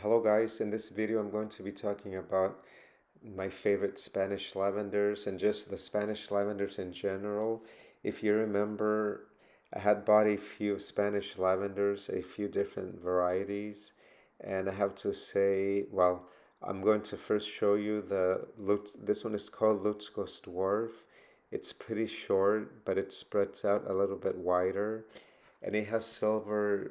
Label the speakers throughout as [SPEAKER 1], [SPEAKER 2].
[SPEAKER 1] Hello guys, in this video I'm going to be talking about my favorite Spanish lavenders and just the Spanish lavenders in general. If you remember, I had bought a few Spanish lavenders, a few different varieties, and I have to say, well, I'm going to first show you this one is called Lutzko's Dwarf. It's pretty short, but it spreads out a little bit wider, and it has silver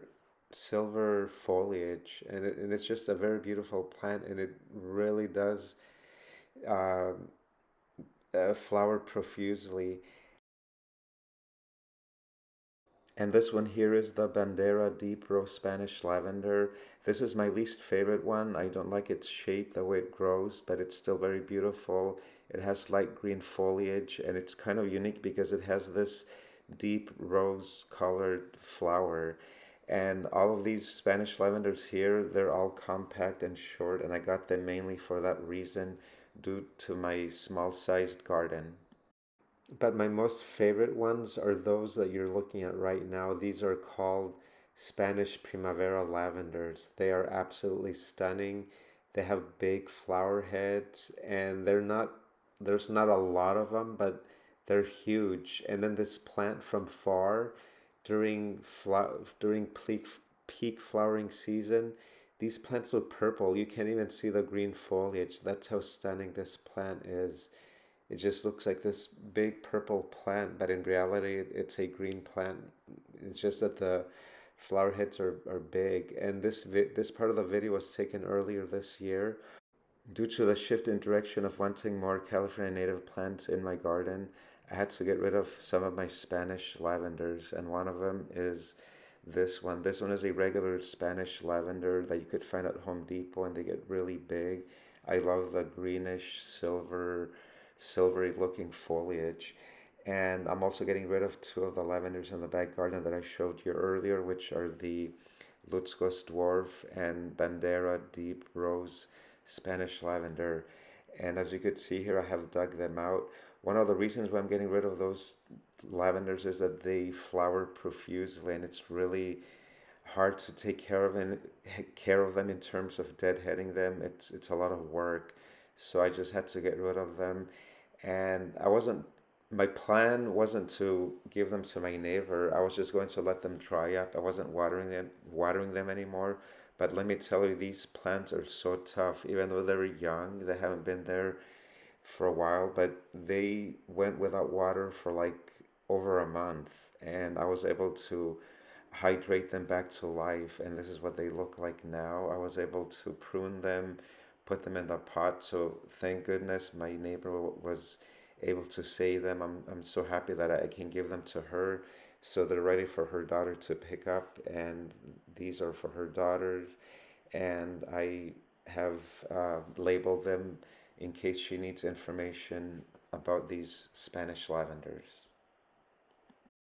[SPEAKER 1] foliage, and it's just a very beautiful plant, and it really does uh, flower profusely. And this one here is the Bandera Deep Rose Spanish Lavender. This is my least favorite one. I don't like its shape, the way it grows, but it's still very beautiful. It has light green foliage, and it's kind of unique because it has this deep rose colored flower. And all of these Spanish lavenders here, they're all compact and short, and I got them mainly for that reason due to my small sized garden. But my most favorite ones are those that you're looking at right now. These are called Spanish Primavera lavenders. They are absolutely stunning. They have big flower heads, and there's not a lot of them, but they're huge. And then this plant from far during peak flowering season, these plants look purple. You can't even see the green foliage. That's how stunning this plant is. It just looks like this big purple plant, but in reality, it's a green plant. It's just that the flower heads are big. And this part of the video was taken earlier this year. Due to the shift in direction of wanting more California native plants in my garden, I had to get rid of some of my Spanish lavenders, and one of them is this one. This one is a regular Spanish lavender that you could find at Home Depot, and they get really big. I love the greenish silvery looking foliage. And I'm also getting rid of two of the lavenders in the back garden that I showed you earlier, which are the Lutzko's Dwarf and Bandera Deep Rose Spanish Lavender. And as you could see here, I have dug them out. One of the reasons why I'm getting rid of those lavenders is that they flower profusely, and it's really hard to take care of them in terms of deadheading them. It's a lot of work, so I just had to get rid of them. And I wasn't my plan wasn't to give them to my neighbor. I was just going to let them dry up. I wasn't watering them anymore. But let me tell you, these plants are so tough. Even though they're young, they haven't been there for a while, but they went without water for like over a month, and I was able to hydrate them back to life, and this is what they look like now. I was able to prune them, put them in the pot, so thank goodness my neighbor was able to save them. I'm so happy that I can give them to her, so they're ready for her daughter to pick up, and these are for her daughters, and I have labeled them in case she needs information about these Spanish lavenders.